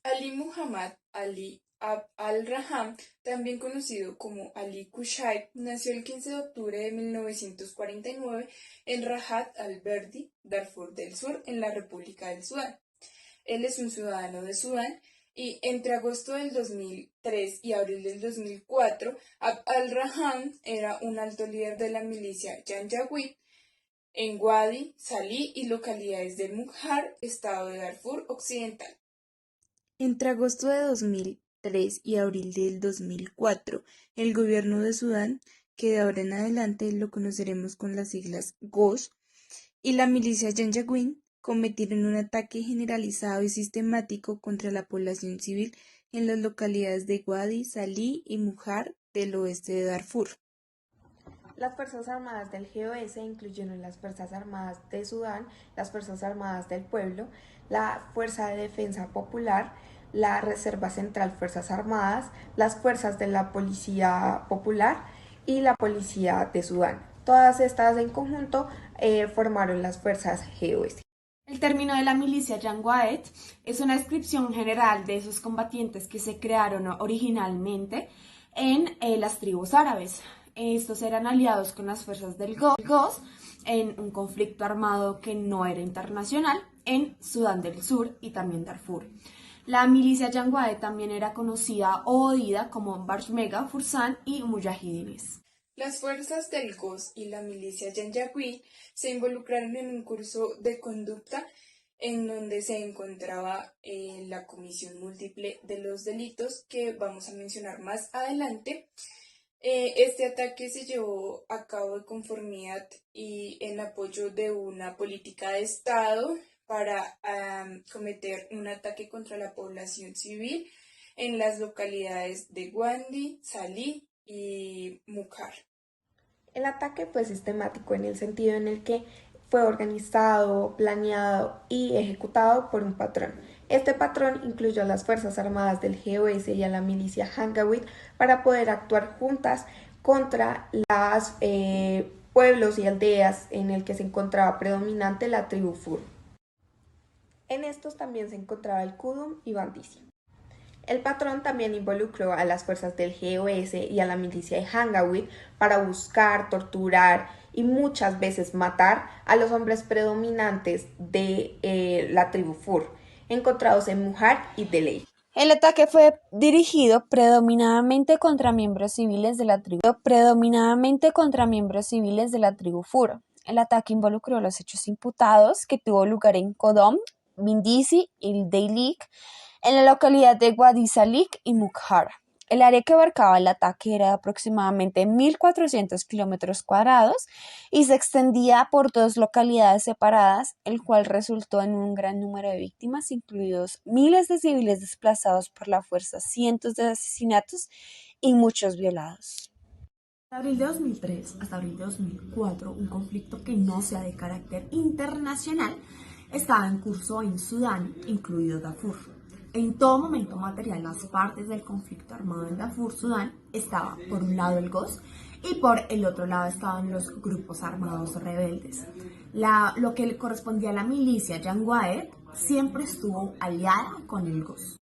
Ali Muhammad Ali Abd al-Rahman, también conocido como Ali Kushayb, nació el 15 de octubre de 1949 en Rahat al-Berdi, Darfur del Sur, en la República del Sudán. Él es un ciudadano de Sudán y entre agosto del 2003 y abril del 2004, Abd al-Rahman era un alto líder de la milicia Janjaweed en Wadi, Salí y localidades de Mukhar, estado de Darfur Occidental. Entre agosto de 2003 y abril del 2004, el gobierno de Sudán, que de ahora en adelante lo conoceremos con las siglas GOS, y la milicia Janjaweed cometieron un ataque generalizado y sistemático contra la población civil en las localidades de Wadi, Salí y Mukhar del oeste de Darfur. Las Fuerzas Armadas del GOS incluyeron las Fuerzas Armadas de Sudán, las Fuerzas Armadas del Pueblo, la Fuerza de Defensa Popular, la Reserva Central Fuerzas Armadas, las Fuerzas de la Policía Popular y la Policía de Sudán. Todas estas en conjunto formaron las Fuerzas GOS. El término de la milicia Janjaweed es una descripción general de esos combatientes que se crearon originalmente en las tribus árabes. Estos eran aliados con las fuerzas del GOS en un conflicto armado que no era internacional en Sudán del Sur y también Darfur. La milicia Janjaweed también era conocida o oída como Peshmerga, Fursan y Mujahidines. Las fuerzas del GOS y la milicia Janjaweed se involucraron en un curso de conducta en donde se encontraba la comisión múltiple de los delitos que vamos a mencionar más adelante. Este ataque se llevó a cabo de conformidad y en apoyo de una política de Estado para cometer un ataque contra la población civil en las localidades de Wadi, Salí y Mukhar. El ataque fue sistemático en el sentido en el que fue organizado, planeado y ejecutado por un patrón. Este patrón incluyó a las Fuerzas Armadas del GOS y a la milicia Janjaweed para poder actuar juntas contra los pueblos y aldeas en el que se encontraba predominante la tribu Fur. En estos también se encontraba el Kudum y Bandisi. El patrón también involucró a las fuerzas del GOS y a la milicia de Janjaweed para buscar, torturar y muchas veces matar a los hombres predominantes de la tribu Fur, encontrados en Mukhar y Deley. El ataque fue dirigido predominantemente contra miembros civiles de la tribu Fur. El ataque involucró los hechos imputados que tuvo lugar en Kodom, Bindisi y Deilik, en la localidad de Wadi Salik y Mukhar. El área que abarcaba el ataque era de aproximadamente 1.400 kilómetros cuadrados y se extendía por dos localidades separadas, el cual resultó en un gran número de víctimas, incluidos miles de civiles desplazados por la fuerza, cientos de asesinatos y muchos violados. De abril de 2003 hasta abril de 2004, un conflicto que no sea de carácter internacional estaba en curso en Sudán, incluido Darfur. En todo momento material, las partes del conflicto armado en Darfur, Sudán, estaba por un lado el GOS y por el otro lado estaban los grupos armados rebeldes. Lo que le correspondía a la milicia Janjaweed siempre estuvo aliada con el GOS.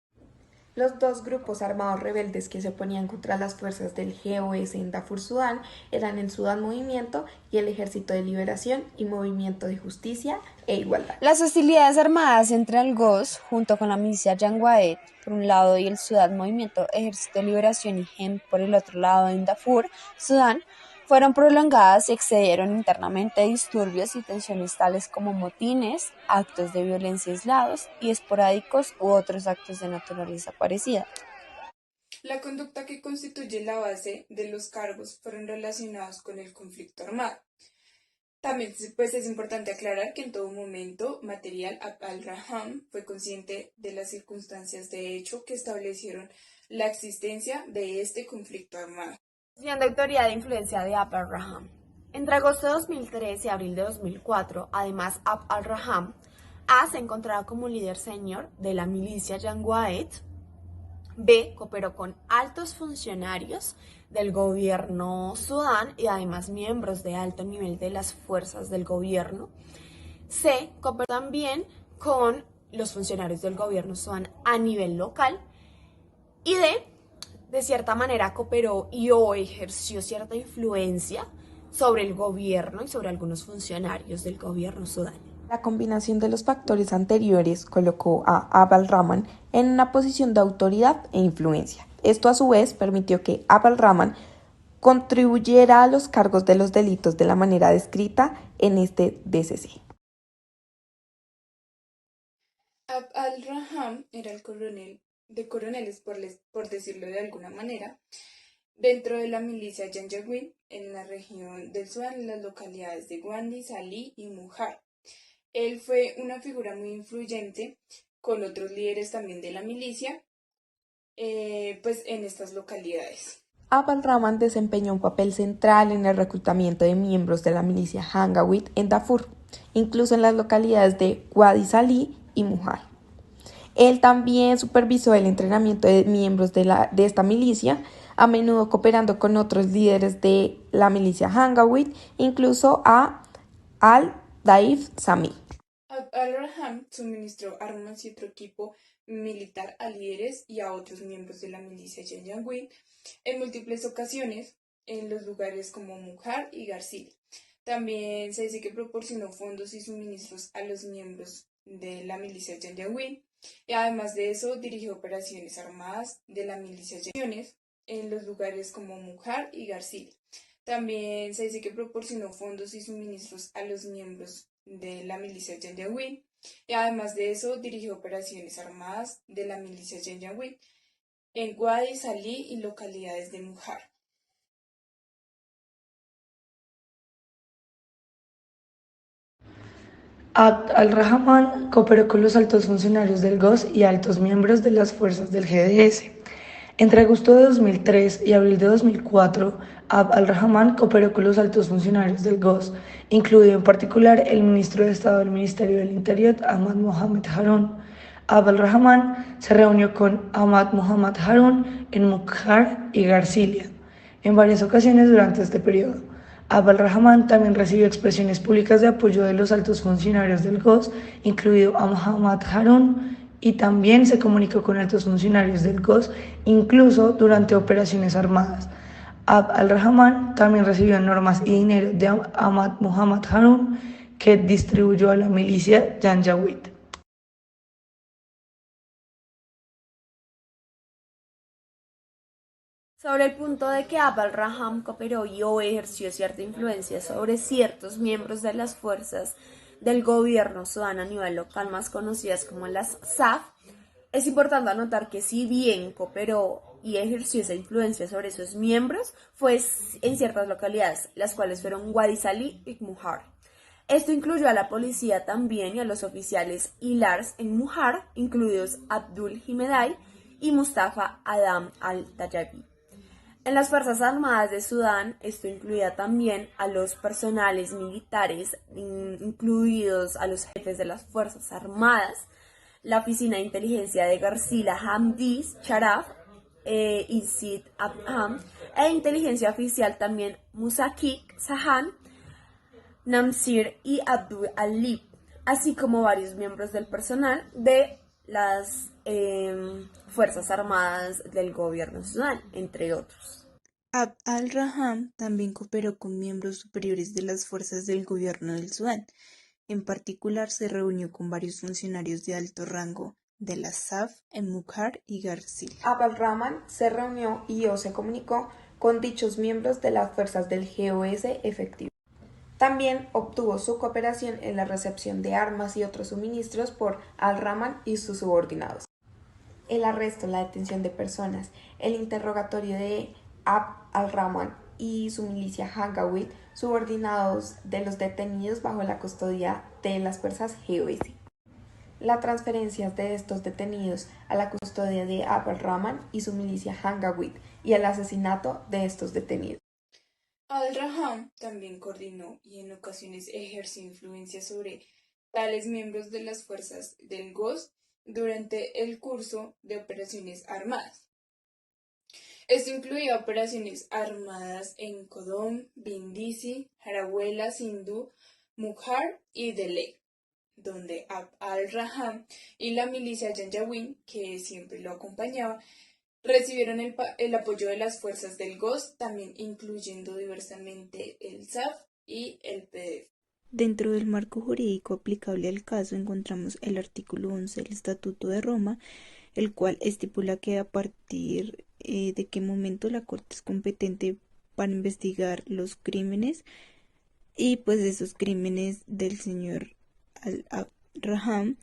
Los dos grupos armados rebeldes que se oponían contra las fuerzas del GOS en Darfur, Sudán, eran el Sudán Movimiento y el Ejército de Liberación y Movimiento de Justicia e Igualdad. Las hostilidades armadas entre el GOS, junto con la milicia Janjaweed, por un lado, y el Sudán Movimiento Ejército de Liberación y GEM, por el otro lado, en Darfur, Sudán, fueron prolongadas y excedieron internamente disturbios y tensiones tales como motines, actos de violencia aislados y esporádicos u otros actos de naturaleza parecida. La conducta que constituye la base de los cargos fueron relacionados con el conflicto armado. También es importante aclarar que en todo momento material Abd al-Rahman fue consciente de las circunstancias de hecho que establecieron la existencia de este conflicto armado. Posición de autoridad e influencia de Abd al-Rahman. Entre agosto de 2003 y abril de 2004, además Abd al-Rahman se encontraba como líder senior de la milicia Janjaweed. B. Cooperó con altos funcionarios del gobierno Sudán y además miembros de alto nivel de las fuerzas del gobierno. C. Cooperó también con los funcionarios del gobierno sudán a nivel local y de cierta manera cooperó y o ejerció cierta influencia sobre el gobierno y sobre algunos funcionarios del gobierno sudán. La combinación de los factores anteriores colocó a Abd al-Rahman en una posición de autoridad e influencia. Esto a su vez permitió que Abd al-Rahman contribuyera a los cargos de los delitos de la manera descrita en este DCC. Abd al-Rahman era el coronel de coroneles, por decirlo de alguna manera, dentro de la milicia Janjaweed en la región del Sudán, en las localidades de Gwandi, Salí y Muhar. Él fue una figura muy influyente con otros líderes también de la milicia, pues en estas localidades. Abd al-Rahman desempeñó un papel central en el reclutamiento de miembros de la milicia Janjaweed en Darfur, incluso en las localidades de Wadi Salí y Muhar. Él también supervisó el entrenamiento de miembros de esta milicia, a menudo cooperando con otros líderes de la milicia Janjaweed, incluso a al-Daif Sami. Abd al-Rahman suministró armas y otro equipo militar a líderes y a otros miembros de la milicia Janjaweed en múltiples ocasiones en los lugares como Muhar y García. También se dice que proporcionó fondos y suministros a los miembros de la milicia Janjaweed y además de eso dirigió operaciones armadas de la milicia Janjaweed en los lugares como Muhar y García. También se dice que proporcionó fondos y suministros a los miembros de la milicia Janjaweed y además de eso dirigió operaciones armadas de la milicia Janjaweed en Wadi, Salí y localidades de Muhar. Abd al-Rahman cooperó con los altos funcionarios del GOS y altos miembros de las fuerzas del GDS. Entre agosto de 2003 y abril de 2004, Abd al-Rahman cooperó con los altos funcionarios del GOS, incluido en particular el ministro de Estado del Ministerio del Interior, Ahmad Mohamed Harun. Abd al-Rahman se reunió con Ahmad Mohamed Harun en Mukhar y Garcilia en varias ocasiones durante este periodo. Abd al-Rahman también recibió expresiones públicas de apoyo de los altos funcionarios del GOS, incluido a Mohamed Harun, y también se comunicó con altos funcionarios del GOS, incluso durante operaciones armadas. Abd al-Rahman también recibió normas y dinero de Ahmad Mohamed Harun, que distribuyó a la milicia Janjaweed. Sobre el punto de que Abd al-Rahman cooperó y o ejerció cierta influencia sobre ciertos miembros de las fuerzas del gobierno sudán a nivel local, más conocidas como las SAF, es importante anotar que si bien cooperó y ejerció esa influencia sobre esos miembros, fue en ciertas localidades, las cuales fueron Wadi Salí y Muhar. Esto incluyó a la policía también y a los oficiales hilars en Muhar, incluidos Abdul Himedai y Mustafa Adam al-Tayabi. En las Fuerzas Armadas de Sudán, esto incluía también a los personales militares, incluidos a los jefes de las Fuerzas Armadas, la Oficina de Inteligencia de García Hamdis Sharaf y Sid Abham, e Inteligencia Oficial también Musakik Sahan, Namsir y Abdul al-Lib, así como varios miembros del personal de las Fuerzas Armadas del gobierno de Sudán, entre otros. Abd al-Rahman también cooperó con miembros superiores de las fuerzas del gobierno del Sudán. En particular, se reunió con varios funcionarios de alto rango de la SAF en Mukhar y García. Abd al-Rahman se reunió y o se comunicó con dichos miembros de las fuerzas del GOS efectivo. También obtuvo su cooperación en la recepción de armas y otros suministros por al-Rahman y sus subordinados. El arresto, la detención de personas, el interrogatorio de Abd al-Rahman y su milicia Janjaweed, subordinados de los detenidos bajo la custodia de las fuerzas GOS. La transferencia de estos detenidos a la custodia de Abd al-Rahman y su milicia Janjaweed y el asesinato de estos detenidos. Al-Rahman también coordinó y en ocasiones ejerció influencia sobre tales miembros de las fuerzas del GOS durante el curso de operaciones armadas. Esto incluía operaciones armadas en Kodom, Brindisi, Jarabuela, Sindhu, Mukhar y Delhi. donde Abd al-Rahman y la milicia Janjaweed, que siempre lo acompañaba, recibieron el apoyo de las fuerzas del GOS, también incluyendo diversamente el SAF y el PDF. Dentro del marco jurídico aplicable al caso encontramos el artículo 11 del Estatuto de Roma, el cual estipula que a partir de qué momento la Corte es competente para investigar los crímenes, y pues esos crímenes del señor al-Rahman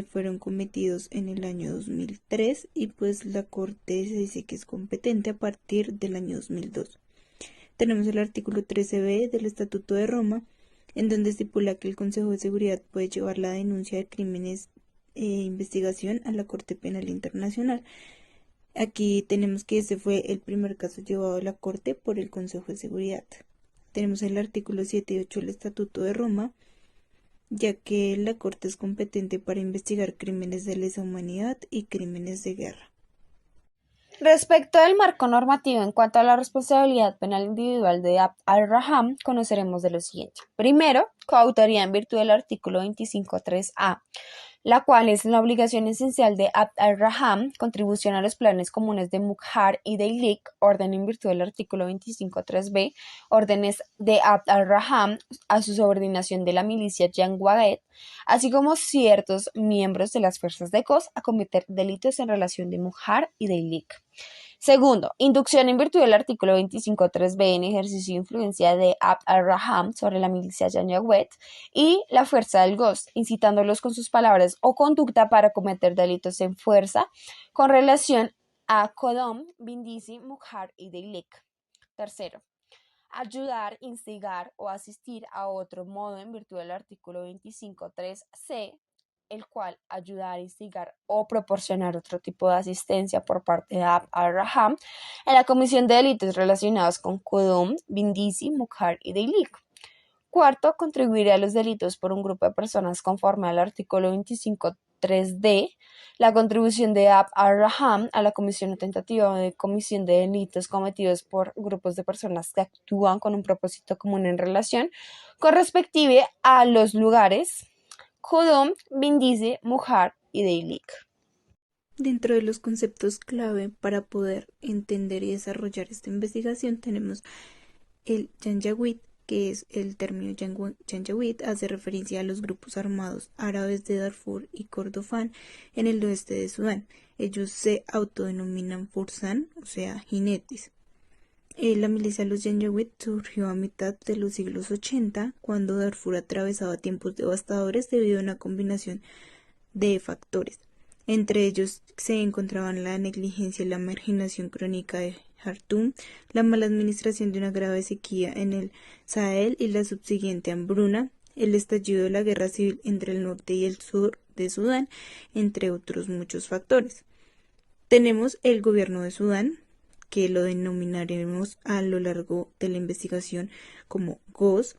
fueron cometidos en el año 2003, y pues la Corte se dice que es competente a partir del año 2002. Tenemos el artículo 13b del Estatuto de Roma, en donde estipula que el Consejo de Seguridad puede llevar la denuncia de crímenes e investigación a la Corte Penal Internacional. Aquí tenemos que este fue el primer caso llevado a la Corte por el Consejo de Seguridad. Tenemos el artículo 7 y 8 del Estatuto de Roma, ya que la Corte es competente para investigar crímenes de lesa humanidad y crímenes de guerra. Respecto del marco normativo en cuanto a la responsabilidad penal individual de Abd al-Rahman, conoceremos de lo siguiente. Primero, coautoría en virtud del artículo 25.3a, la cual es la obligación esencial de Abd al-Rahman, contribución a los planes comunes de Mukhar y de Ilik, orden en virtud del artículo 25.3b, órdenes de Abd al-Rahman a su subordinación de la milicia Janjaweed, así como ciertos miembros de las fuerzas de GOS a cometer delitos en relación de Mukhar y de Ilik. Segundo, inducción en virtud del artículo 25.3b en ejercicio de influencia de Abd al-Rahman sobre la milicia Janjaweed y la fuerza del GOS, incitándolos con sus palabras o conducta para cometer delitos en fuerza con relación a Qodom, Bindisi, Mukhar y Deilik. Tercero, ayudar, instigar o asistir a otro modo en virtud del artículo 25.3c, el cual ayudar, instigar o proporcionar otro tipo de asistencia por parte de Abd al-Rahman en la comisión de delitos relacionados con Qodom, Bindisi, Mukhar y Deilik. Cuarto, contribuir a los delitos por un grupo de personas conforme al artículo 25.3d, la contribución de Abd al-Rahman a la comisión tentativa de comisión de delitos cometidos por grupos de personas que actúan con un propósito común en relación con respective a los lugares Qodom, Bindisi, Mukhar y Deilik. Dentro de los conceptos clave para poder entender y desarrollar esta investigación tenemos el Janjaweed, que es el término Janjaweed, hace referencia a los grupos armados árabes de Darfur y Kordofán en el oeste de Sudán. Ellos se autodenominan Fursan, o sea, jinetes. La milicia de los Janjaweed surgió a mitad de los siglos 80, cuando Darfur atravesaba tiempos devastadores debido a una combinación de factores. Entre ellos se encontraban la negligencia y la marginación crónica de Jartum, la mala administración de una grave sequía en el Sahel y la subsiguiente hambruna, el estallido de la guerra civil entre el norte y el sur de Sudán, entre otros muchos factores. Tenemos el gobierno de Sudán, que lo denominaremos a lo largo de la investigación como GOS.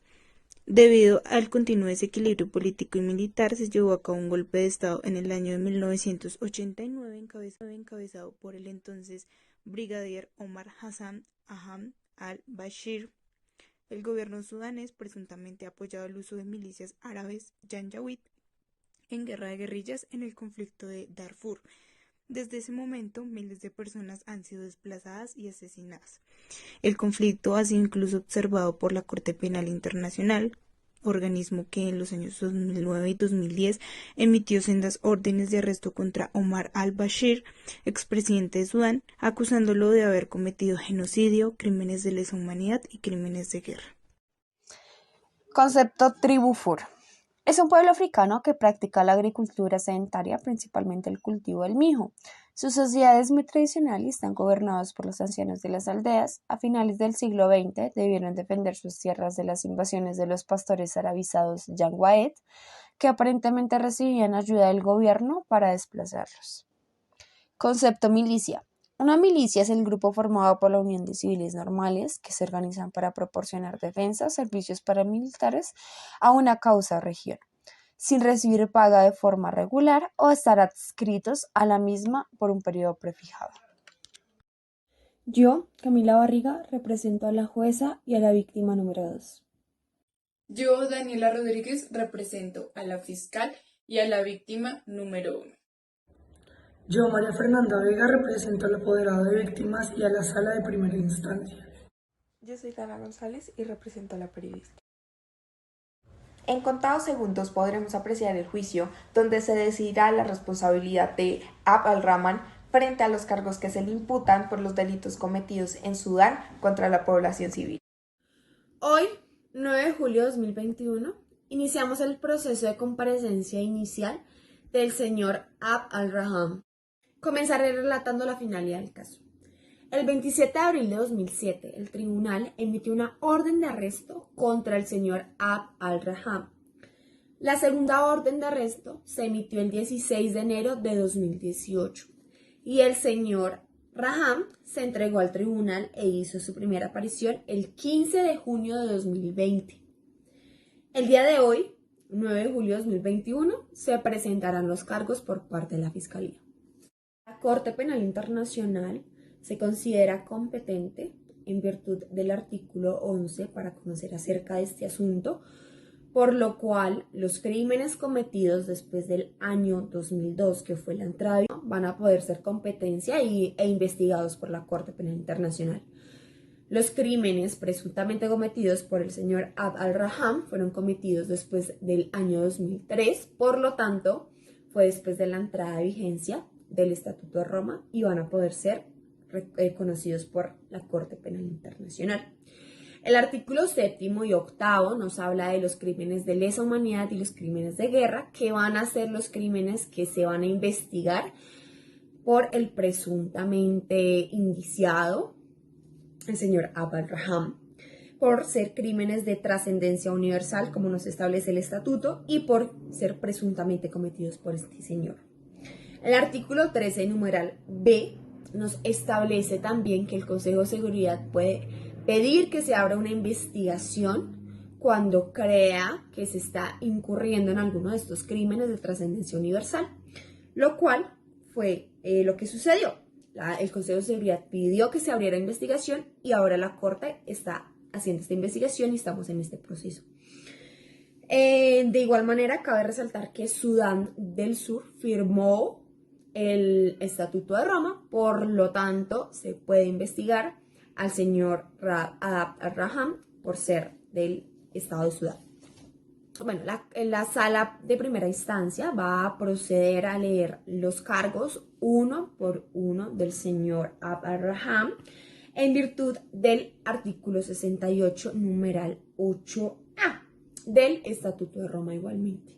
Debido al continuo desequilibrio político y militar, se llevó a cabo un golpe de Estado en el año de 1989 encabezado por el entonces brigadier Omar Hassan Ahmad al-Bashir. El gobierno sudanés presuntamente ha apoyado el uso de milicias árabes Janjaweed en guerra de guerrillas en el conflicto de Darfur. Desde ese momento, miles de personas han sido desplazadas y asesinadas. El conflicto ha sido incluso observado por la Corte Penal Internacional, organismo que en los años 2009 y 2010 emitió sendas órdenes de arresto contra Omar al-Bashir, expresidente de Sudán, acusándolo de haber cometido genocidio, crímenes de lesa humanidad y crímenes de guerra. Concepto tribu Fur. Es un pueblo africano que practica la agricultura sedentaria, principalmente el cultivo del mijo. Sus sociedades muy tradicionales y están gobernadas por los ancianos de las aldeas. A finales del siglo XX debieron defender sus tierras de las invasiones de los pastores arabizados Janjaweed, que aparentemente recibían ayuda del gobierno para desplazarlos. Concepto milicia. Una milicia es el grupo formado por la unión de civiles normales que se organizan para proporcionar defensa, servicios paramilitares a una causa o región, sin recibir paga de forma regular o estar adscritos a la misma por un periodo prefijado. Yo, Camila Barriga, represento a la jueza y a la víctima número 2. Yo, Daniela Rodríguez, represento a la fiscal y a la víctima número 1. Yo, María Fernanda Vega, represento al apoderado de víctimas y a la sala de primera instancia. Yo soy Dana González y represento a la periodista. En contados segundos podremos apreciar el juicio donde se decidirá la responsabilidad de Abd al-Rahman frente a los cargos que se le imputan por los delitos cometidos en Sudán contra la población civil. Hoy, 9 de julio de 2021, iniciamos el proceso de comparecencia inicial del señor Abd al-Rahman. Comenzaré relatando la finalidad del caso. El 27 de abril de 2007, el tribunal emitió una orden de arresto contra el señor Abd al-Rahman. La segunda orden de arresto se emitió el 16 de enero de 2018 y el señor Raham se entregó al tribunal e hizo su primera aparición el 15 de junio de 2020. El día de hoy, 9 de julio de 2021, se presentarán los cargos por parte de la Fiscalía. La Corte Penal Internacional se considera competente en virtud del artículo 11 para conocer acerca de este asunto, por lo cual los crímenes cometidos después del año 2002, que fue la entrada, van a poder ser competencia e investigados por la Corte Penal Internacional. Los crímenes presuntamente cometidos por el señor Abd al-Rahman fueron cometidos después del año 2003, por lo tanto, fue después de la entrada de vigencia del Estatuto de Roma y van a poder ser conocidos por la Corte Penal Internacional. El artículo 7º y 8º nos habla de los crímenes de lesa humanidad y los crímenes de guerra, que van a ser los crímenes que se van a investigar por el presuntamente indiciado, el señor Abd al-Rahman, por ser crímenes de trascendencia universal, como nos establece el estatuto, y por ser presuntamente cometidos por este señor. El artículo 13, numeral B, nos establece también que el Consejo de Seguridad puede pedir que se abra una investigación cuando crea que se está incurriendo en alguno de estos crímenes de trascendencia universal, lo cual fue lo que sucedió. El Consejo de Seguridad pidió que se abriera investigación y ahora la Corte está haciendo esta investigación y estamos en este proceso. De igual manera, cabe resaltar que Sudán del Sur firmó el Estatuto de Roma, por lo tanto, se puede investigar al señor Abd al-Rahman por ser del Estado de Sudán. Bueno, la sala de primera instancia va a proceder a leer los cargos uno por uno del señor Abd al-Rahman en virtud del artículo 68, numeral 8A del Estatuto de Roma igualmente.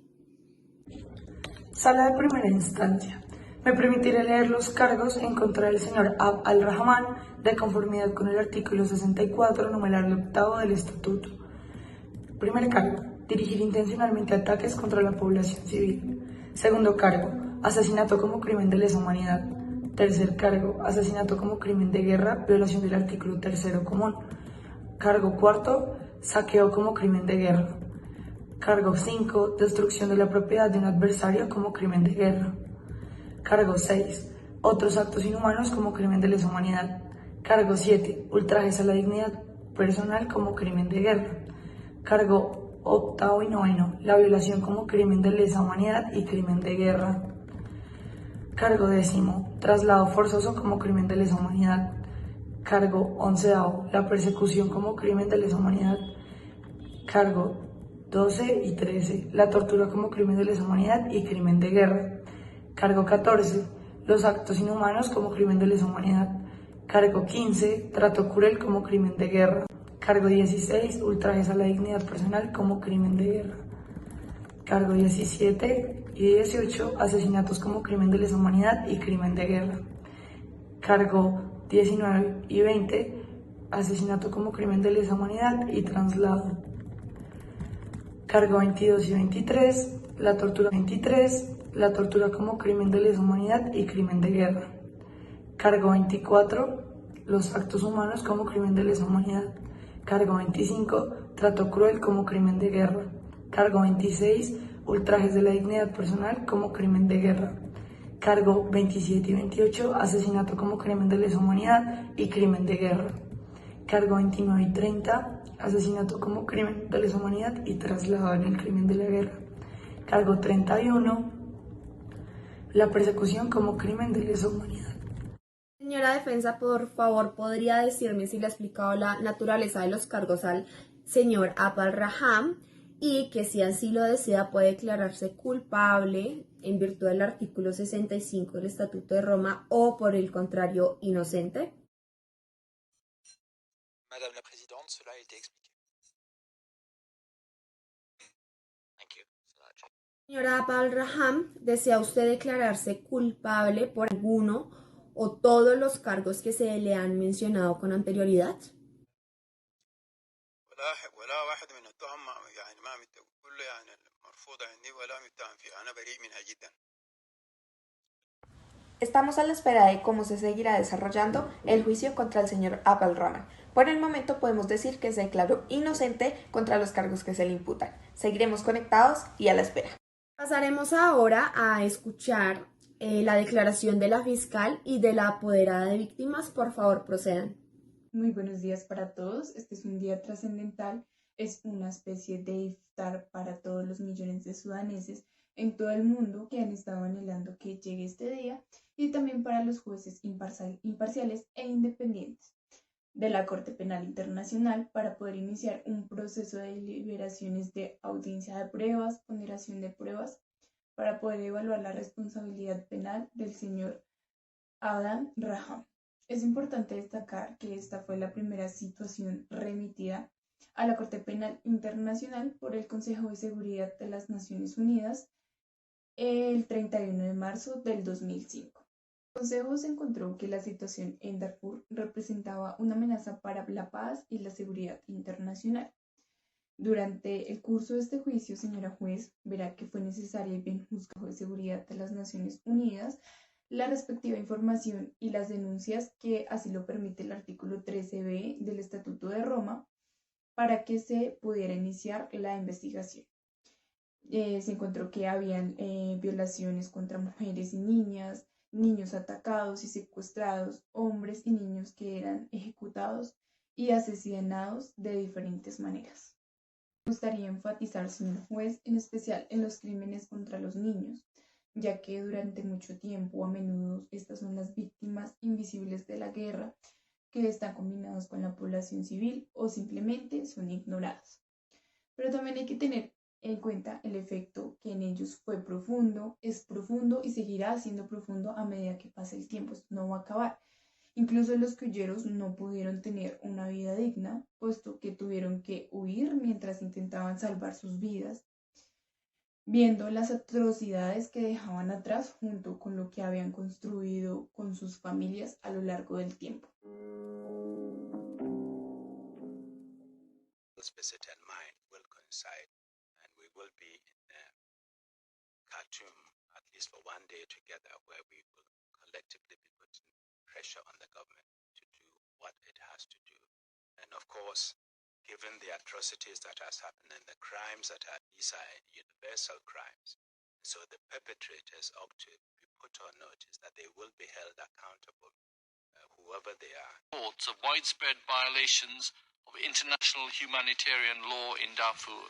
Sala de primera instancia. Me permitiré leer los cargos en contra del señor Abd al-Rahman de conformidad con el artículo 64, numeral 8 del Estatuto. Primer cargo, dirigir intencionalmente ataques contra la población civil. Segundo cargo, asesinato como crimen de lesa humanidad. Tercer cargo, asesinato como crimen de guerra, violación del artículo 3º común. Cargo cuarto, saqueo como crimen de guerra. Cargo 5, destrucción de la propiedad de un adversario como crimen de guerra. Cargo 6, otros actos inhumanos como crimen de lesa humanidad. Cargo 7, ultrajes a la dignidad personal como crimen de guerra. Cargo 8 y 9, la violación como crimen de lesa humanidad y crimen de guerra. Cargo 10, traslado forzoso como crimen de lesa humanidad. Cargo 11, la persecución como crimen de lesa humanidad. Cargo 12 y 13, la tortura como crimen de lesa humanidad y crimen de guerra. Cargo 14, los actos inhumanos como crimen de lesa humanidad. Cargo 15, trato cruel como crimen de guerra. Cargo 16, ultrajes a la dignidad personal como crimen de guerra. Cargo 17 y 18, asesinatos como crimen de lesa humanidad y crimen de guerra. Cargo 19 y 20, asesinato como crimen de lesa humanidad y traslado. Cargo 22 y 23, la tortura 23, la tortura como crimen de lesa humanidad y crimen de guerra. Cargo 24, los actos humanos como crimen de lesa humanidad. Cargo 25, trato cruel como crimen de guerra. Cargo 26, ultrajes de la dignidad personal como crimen de guerra. Cargo 27 y 28, asesinato como crimen de lesa humanidad y crimen de guerra. Cargo 29 y 30, asesinato como crimen de lesa humanidad y traslado en el crimen de la guerra. Cargo 31, la persecución como crimen de lesa humanidad. Señora defensa, por favor, ¿podría decirme si le ha explicado la naturaleza de los cargos al señor Abd al-Rahman y que si así lo desea puede declararse culpable en virtud del artículo 65 del Estatuto de Roma o por el contrario inocente? Madame la Présidente, cela a été expliqué. Thank you. Señora Abd al-Rahman, ¿desea usted declararse culpable por alguno o todos los cargos que se le han mencionado con anterioridad? ولا واحد من التهم يعني ما كله يعني مرفوض عندي ولا متهم فيه أنا بريء منها جدا. Estamos a la espera de cómo se seguirá desarrollando el juicio contra el señor Abd al-Rahman. Por el momento podemos decir que se declaró inocente contra los cargos que se le imputan. Seguiremos conectados y a la espera. Pasaremos ahora a escuchar la declaración de la fiscal y de la apoderada de víctimas. Por favor, procedan. Muy buenos días para todos. Este es un día trascendental. Es una especie de iftar para todos los millones de sudaneses en todo el mundo que han estado anhelando que llegue este día y también para los jueces imparciales e independientes de la Corte Penal Internacional para poder iniciar un proceso de deliberaciones de audiencia de pruebas, ponderación de pruebas, para poder evaluar la responsabilidad penal del señor Abd al-Rahman. Es importante destacar que esta fue la primera situación remitida a la Corte Penal Internacional por el Consejo de Seguridad de las Naciones Unidas el 31 de marzo del 2005. El Consejo se encontró que la situación en Darfur representaba una amenaza para la paz y la seguridad internacional. Durante el curso de este juicio, señora juez, verá que fue necesaria y bien juzgado de seguridad de las Naciones Unidas la respectiva información y las denuncias que así lo permite el artículo 13b del Estatuto de Roma para que se pudiera iniciar la investigación. Se encontró que habían violaciones contra mujeres y niñas, niños atacados y secuestrados, hombres y niños que eran ejecutados y asesinados de diferentes maneras. Me gustaría enfatizar, señor juez, en especial en los crímenes contra los niños, ya que durante mucho tiempo, a menudo, estas son las víctimas invisibles de la guerra que están combinadas con la población civil o simplemente son ignoradas. Pero también hay que tener en cuenta el efecto que en ellos fue profundo, es profundo y seguirá siendo profundo a medida que pase el tiempo. Esto no va a acabar. Incluso los que huyeron no pudieron tener una vida digna, puesto que tuvieron que huir mientras intentaban salvar sus vidas, viendo las atrocidades que dejaban atrás junto con lo que habían construido con sus familias a lo largo del tiempo. This visit and mine will coincide, and we will be in Khartoum at least for one day together, where we will collectively be putting pressure on the government to do what it has to do. And of course, given the atrocities that has happened and the crimes that are, these are universal crimes, so the perpetrators ought to be put on notice that they will be held accountable, whoever they are. Reports of widespread violations of international humanitarian law in Darfur.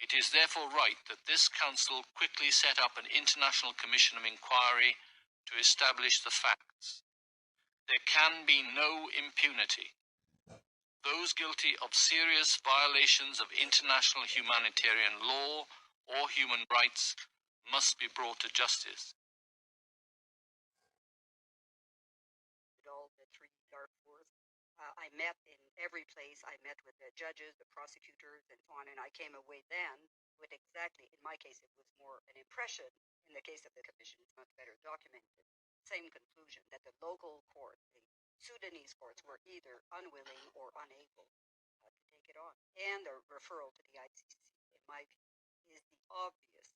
It is therefore right that this Council quickly set up an international commission of inquiry to establish the facts. There can be no impunity. Those guilty of serious violations of international humanitarian law or human rights must be brought to justice. All the three Darfurs. I met in every place. I met with the judges, the prosecutors, and so on, and I came away then with exactly, in my case, it was more an impression. In the case of the commission, it's much better documented. Same conclusion, that the local court, the Sudanese courts, were either unwilling or unable to take it on. And the referral to the ICC, in my view, is the obvious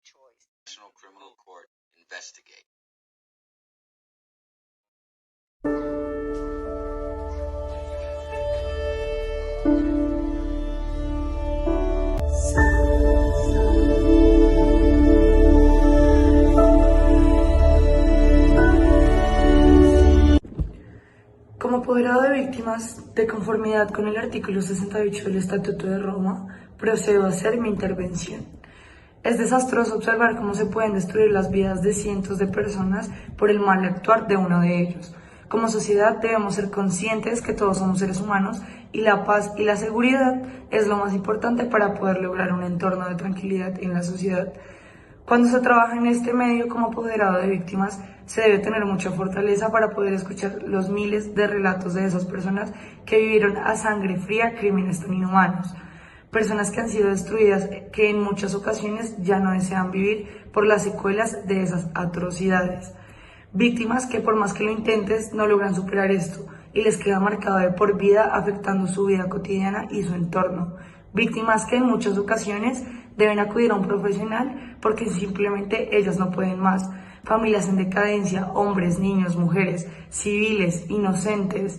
choice. National Criminal Court investigate. Como apoderado de víctimas, De conformidad con el artículo 68 del Estatuto de Roma, procedo a hacer mi intervención. Es desastroso observar cómo se pueden destruir las vidas de cientos de personas por el mal actuar de uno de ellos. Como sociedad debemos ser conscientes que todos somos seres humanos y la paz y la seguridad es lo más importante para poder lograr un entorno de tranquilidad en la sociedad. Cuando se trabaja en este medio como apoderado de víctimas, se debe tener mucha fortaleza para poder escuchar los miles de relatos de esas personas que vivieron a sangre fría crímenes tan inhumanos. Personas que han sido destruidas, que en muchas ocasiones ya no desean vivir por las secuelas de esas atrocidades. Víctimas que por más que lo intentes no logran superar esto y les queda marcado de por vida afectando su vida cotidiana y su entorno. Víctimas que en muchas ocasiones deben acudir a un profesional porque simplemente ellas no pueden más. Familias en decadencia, hombres, niños, mujeres, civiles, inocentes,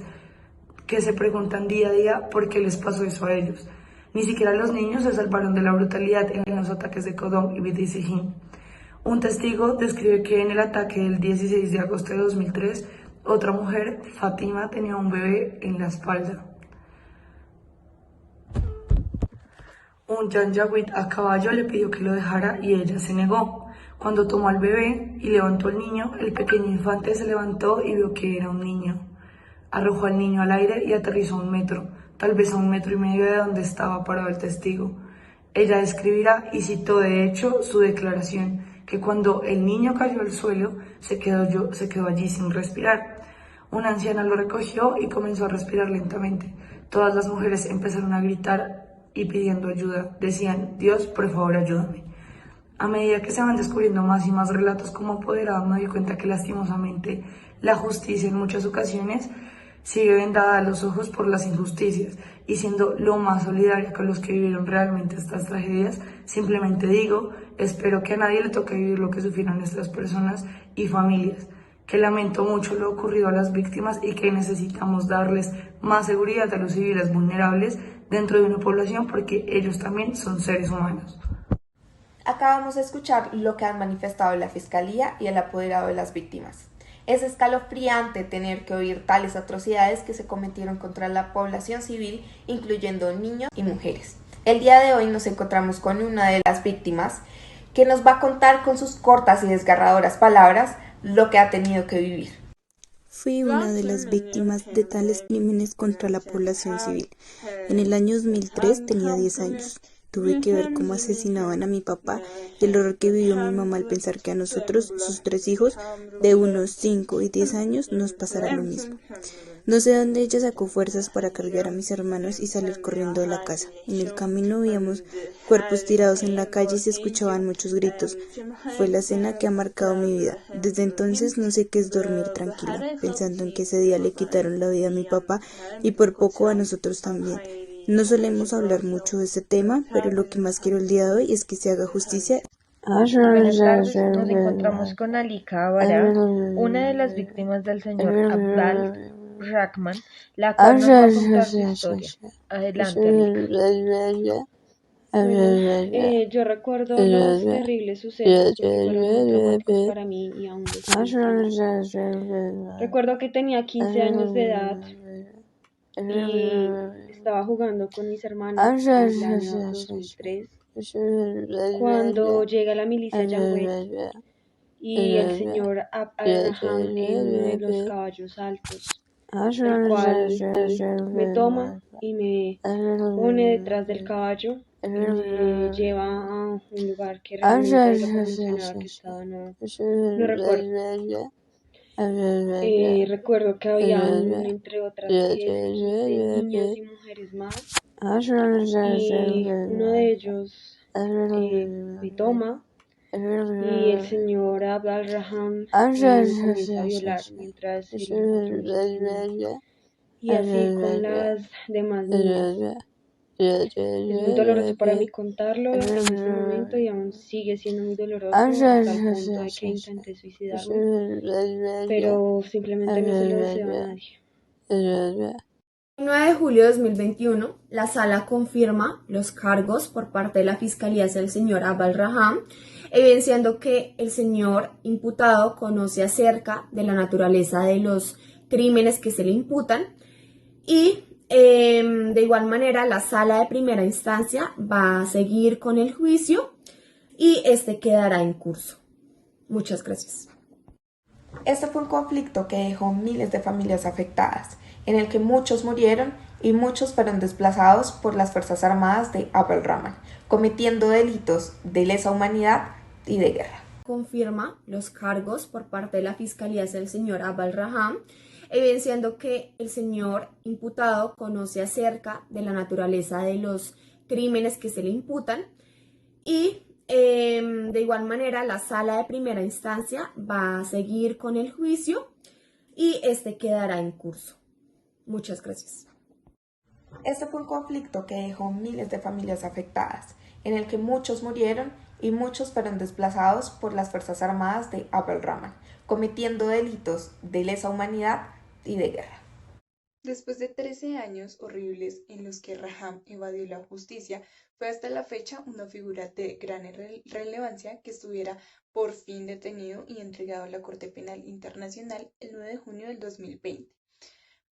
que se preguntan día a día por qué les pasó eso a ellos. Ni siquiera los niños se salvaron de la brutalidad en los ataques de Codón y Bidisijín. Un testigo describe que en el ataque del 16 de agosto de 2003, otra mujer, Fátima, tenía un bebé en la espalda. Un Janjaweed a caballo le pidió que lo dejara y ella se negó. Cuando tomó al bebé y levantó al niño, el pequeño infante se levantó y vio que era un niño. Arrojó al niño al aire y aterrizó a 1 metro, tal vez a 1,5 metros de donde estaba parado el testigo. Ella describirá y citó de hecho su declaración, que cuando el niño cayó al suelo se quedó allí sin respirar. Una anciana lo recogió y comenzó a respirar lentamente. Todas las mujeres empezaron a gritar y pidiendo ayuda. Decían: Dios, por favor, ayúdame. A medida que se van descubriendo más y más relatos como apoderado, me doy cuenta que lastimosamente la justicia en muchas ocasiones sigue vendada a los ojos por las injusticias, y siendo lo más solidaria con los que vivieron realmente estas tragedias, simplemente digo, espero que a nadie le toque vivir lo que sufrieron estas personas y familias, que lamento mucho lo ocurrido a las víctimas y que necesitamos darles más seguridad a los civiles vulnerables dentro de una población porque ellos también son seres humanos. Acabamos de escuchar lo que han manifestado la Fiscalía y el apoderado de las víctimas. Es escalofriante tener que oír tales atrocidades que se cometieron contra la población civil, incluyendo niños y mujeres. El día de hoy nos encontramos con una de las víctimas que nos va a contar con sus cortas y desgarradoras palabras lo que ha tenido que vivir. Fui una de las víctimas de tales crímenes contra la población civil. En el año 2003 tenía 10 años. Tuve que ver cómo asesinaban a mi papá y el horror que vivió mi mamá al pensar que a nosotros, sus 3 hijos, de unos 5 y 10 años, nos pasará lo mismo. No sé dónde ella sacó fuerzas para cargar a mis hermanos y salir corriendo de la casa. En el camino veíamos cuerpos tirados en la calle y se escuchaban muchos gritos. Fue la escena que ha marcado mi vida. Desde entonces no sé qué es dormir tranquila, pensando en que ese día le quitaron la vida a mi papá y por poco a nosotros también. No solemos hablar mucho de ese tema, pero lo que más quiero el día de hoy es que se haga justicia. Buenas tardes, nos encontramos con Alika Abará, una de las víctimas del señor Abdal Rahman, la cual nos va a contar su historia. Adelante, Alika. Bueno, yo recuerdo los terribles sucesos porque fueron muy traumáticos para mí y aún lo son. Recuerdo que tenía 15 años de edad y estaba jugando con mis hermanos en el año 2003 cuando llega la milicia Janjaweed y el señor Al-Rahman en uno de los caballos altos, el cual me toma y me pone detrás del caballo y me lleva a un lugar que realmente lo mencionaba que estaba, no recuerdo. Recuerdo que había entre otras 15 niños y mujeres más y uno de ellos me toma y el señor Abdal-Rahman me comienza a violar mientras los otros y así con las demás niñas. Es muy doloroso para mí contarlo en este momento y aún sigue siendo muy doloroso hasta el punto de que intenté suicidarme, pero simplemente no se lo deseo a nadie. El 9 de julio de 2021, la sala confirma los cargos por parte de la Fiscalía hacia el señor Abdal-Rahman, evidenciando que el señor imputado conoce acerca de la naturaleza de los crímenes que se le imputan y De igual manera, la sala de primera instancia va a seguir con el juicio y este quedará en curso. Muchas gracias. Este fue un conflicto que dejó miles de familias afectadas, en el que muchos murieron y muchos fueron desplazados por las Fuerzas Armadas de Abd al-Rahman, cometiendo delitos de lesa humanidad y de guerra. Confirma los cargos por parte de la Fiscalía hacia el señor Abd al-Rahman, evidenciando que el señor imputado conoce acerca de la naturaleza de los crímenes que se le imputan y de igual manera la sala de primera instancia va a seguir con el juicio y este quedará en curso. Muchas gracias. Este fue un conflicto que dejó miles de familias afectadas, en el que muchos murieron y muchos fueron desplazados por las Fuerzas Armadas de Abd al-Rahman, cometiendo delitos de lesa humanidad y de guerra. Después de 13 años horribles en los que Raham evadió la justicia, fue hasta la fecha una figura de gran relevancia que estuviera por fin detenido y entregado a la Corte Penal Internacional el 9 de junio del 2020,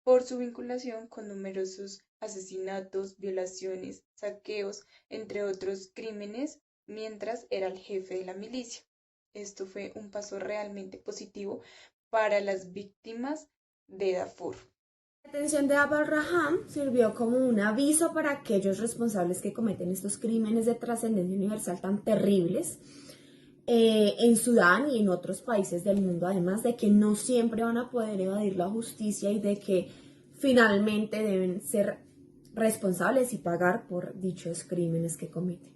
por su vinculación con numerosos asesinatos, violaciones, saqueos, entre otros crímenes, mientras era el jefe de la milicia. Esto fue un paso realmente positivo para las víctimas de Darfur. La detención de Abd al-Rahman sirvió como un aviso para aquellos responsables que cometen estos crímenes de trascendencia universal tan terribles en Sudán y en otros países del mundo, además de que no siempre van a poder evadir la justicia y de que finalmente deben ser responsables y pagar por dichos crímenes que cometen.